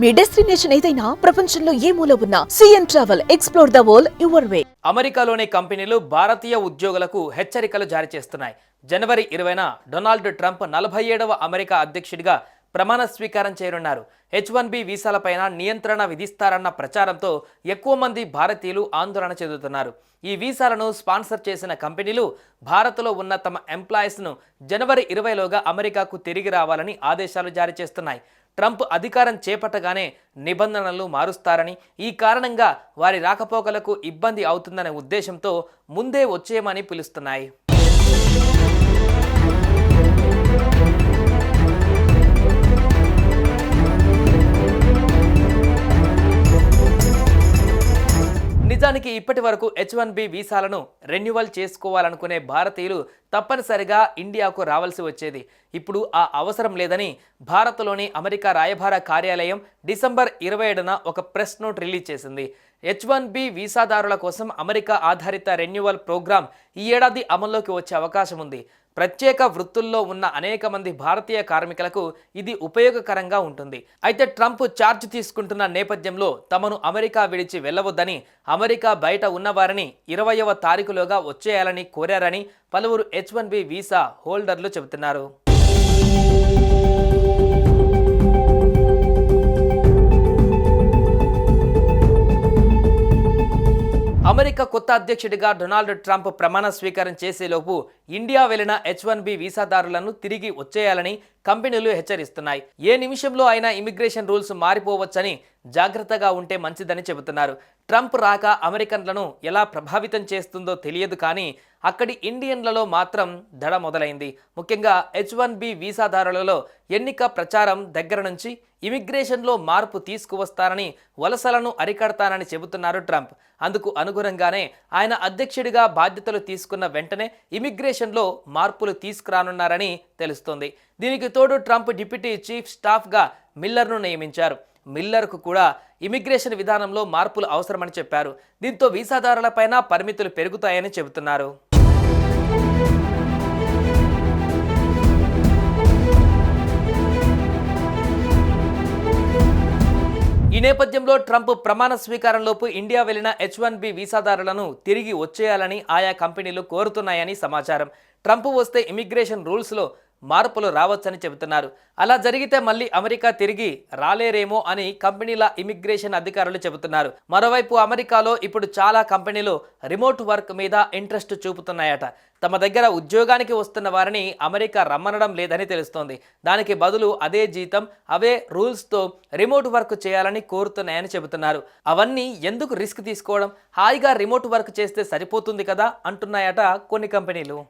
మీ destination ఏదైనా ప్రపంచంలో ఏ మూల ఉన్నా CN travel explore the world your way. అమెరికాలోని కంపెనీలు భారతీయ ఉద్యోగులకు హెచ్చరికలు జారీ చేస్తున్నాయి. జనవరి 20న డొనాల్డ్ ట్రంప్ 47వ అమెరికా అధ్యక్షుడిగా ప్రమాణ స్వీకారం చేయనున్నారు. H1B వీసాలపైన నియంత్రణ విధిస్తారన్న ప్రచారంతో ఎక్కువ మంది భారతీయులు ఆందోళన చెందుతున్నారు. ఈ వీసాలను స్పాన్సర్ చేసిన కంపెనీలు భారత్లో ఉన్న తమ ఎంప్లాయీస్ను జనవరి 20లోగా అమెరికాకు తిరిగి రావాలని ఆదేశాలు జారీ చేస్తున్నాయి. ట్రంప్ అధికారం చేపట్టగానే నిబంధనలు మారుస్తారని, ఈ కారణంగా వారి రాకపోకలకు ఇబ్బంది అవుతుందనే ఉద్దేశంతో ముందే వచ్చేయమని పిలుస్తున్నాయి. నిజానికి ఇప్పటి వరకు H1B వీసాలను రెన్యువల్ చేసుకోవాలనుకునే భారతీయులు తప్పనిసరిగా ఇండియాకు రావాల్సి వచ్చేది. ఇప్పుడు ఆ అవసరం లేదని భారత్లోని అమెరికా రాయబార కార్యాలయం డిసెంబర్ 27న ఒక ప్రెస్ నోట్ రిలీజ్ చేసింది. H1B వీసాదారుల కోసం అమెరికా ఆధారిత రెన్యువల్ ప్రోగ్రాం ఈ ఏడాది అమల్లోకి వచ్చే అవకాశం ఉంది. ప్రత్యేక వృత్తుల్లో ఉన్న అనేక మంది భారతీయ కార్మికులకు ఇది ఉపయోగకరంగా ఉంటుంది. అయితే ట్రంప్ ఛార్జ్ తీసుకుంటున్న నేపథ్యంలో తమను అమెరికా విడిచి వెళ్ళవద్దని, అమెరికా బయట ఉన్నవారిని 20వ తారీఖులోగా వచ్చేయాలని కోరారని పలువురు H1B వీసా హోల్డర్లు చెబుతున్నారు. అమెరికా కొత్త అధ్యక్షుడిగా డొనాల్డ్ ట్రంప్ ప్రమాణ స్వీకారం చేసేలోపు ఇండియా వెళ్లిన H1B వీసాదారులను తిరిగి వచ్చేయాలని కంపెనీలు హెచ్చరిస్తున్నాయి. ఏ నిమిషంలో అయినా ఇమిగ్రేషన్ రూల్స్ మారిపోవచ్చని జాగ్రత్తగా ఉంటే మంచిదని చెబుతున్నారు. ట్రంప్ రాక అమెరికన్లను ఎలా ప్రభావితం చేస్తుందో తెలియదు, కానీ అక్కడి ఇండియన్లలో మాత్రం దడ మొదలైంది. ముఖ్యంగా H1B వీసాదారులలో ఎన్నిక ప్రచారం దగ్గర నుంచి ఇమిగ్రేషన్లో మార్పు తీసుకువస్తారని, వలసలను అరికడతానని చెబుతున్నారు ట్రంప్. అందుకు అనుగుణంగానే ఆయన అధ్యక్షుడిగా బాధ్యతలు తీసుకున్న వెంటనే ఇమిగ్రేషన్లో మార్పులు తీసుకురానున్నారని తెలుస్తోంది. దీనికి తోడు ట్రంప్ డిప్యూటీ చీఫ్ స్టాఫ్గా మిల్లర్ను నియమించారు. మిల్లర్కు కూడా ఇమిగ్రేషన్ విధానంలో మార్పులు అవసరమని చెప్పారు. దీంతో వీసాదారులపైన పరిమితులు పెరుగుతాయని చెబుతున్నారు. ఈ నేపథ్యంలో ట్రంప్ ప్రమాణ స్వీకారంలోపు ఇండియా వెళ్లిన H1B వీసాదారులను తిరిగి వచ్చేయాలని ఆయా కంపెనీలు కోరుతున్నాయని సమాచారం. ట్రంప్ వస్తే ఇమిగ్రేషన్ రూల్స్లో మార్పులు రావచ్చని చెబుతున్నారు. అలా జరిగితే మళ్ళీ అమెరికా తిరిగి రాలేరేమో అని కంపెనీల ఇమిగ్రేషన్ అధికారులు చెబుతున్నారు. మరోవైపు అమెరికాలో ఇప్పుడు చాలా కంపెనీలు రిమోట్ వర్క్ మీద ఇంట్రెస్ట్ చూపుతున్నాయట. తమ దగ్గర ఉద్యోగానికి వస్తున్న వారిని అమెరికా రమ్మనడం లేదని తెలుస్తోంది. దానికి బదులు అదే జీతం, అవే రూల్స్తో రిమోట్ వర్క్ చేయాలని కోరుతున్నాయని చెబుతున్నారు. అవన్నీ ఎందుకు రిస్క్ తీసుకోవడం, హాయిగా రిమోట్ వర్క్ చేస్తే సరిపోతుంది కదా అంటున్నాయట కొన్ని కంపెనీలు.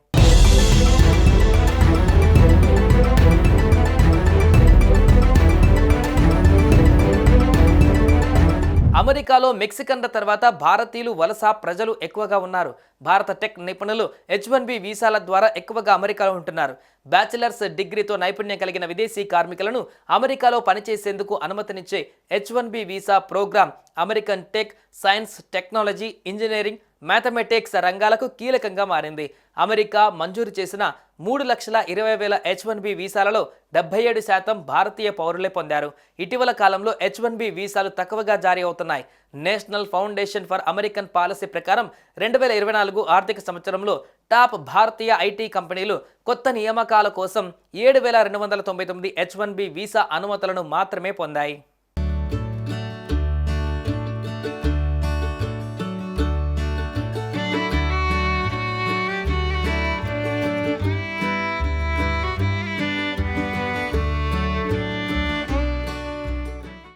అమెరికాలో మెక్సికన్ల తర్వాత భారతీయులు వలస ప్రజలు ఎక్కువగా ఉన్నారు. భారత టెక్ నిపుణులు H1B వీసాల ద్వారా ఎక్కువగా అమెరికాలో ఉంటున్నారు. బ్యాచిలర్స్ డిగ్రీతో నైపుణ్యం కలిగిన విదేశీ కార్మికులను అమెరికాలో పనిచేసేందుకు అనుమతినిచ్చే H1B visa programme American tech, science, technology, engineering, mathematics రంగాలకు కీలకంగా మారింది. అమెరికా మంజూరు చేసిన 3,20,000 H1B వీసాలలో 77% భారతీయ పౌరులే పొందారు. ఇటీవల కాలంలో H1B వీసాలు తక్కువగా జారీ అవుతున్నాయి. National foundation for American policy ప్రకారం 2024 ఆర్థిక సంవత్సరంలో టాప్ భారతీయ ఐటీ కంపెనీలు కొత్త నియామకాల కోసం 7,299 H1B వీసా అనుమతులను మాత్రమే పొందాయి.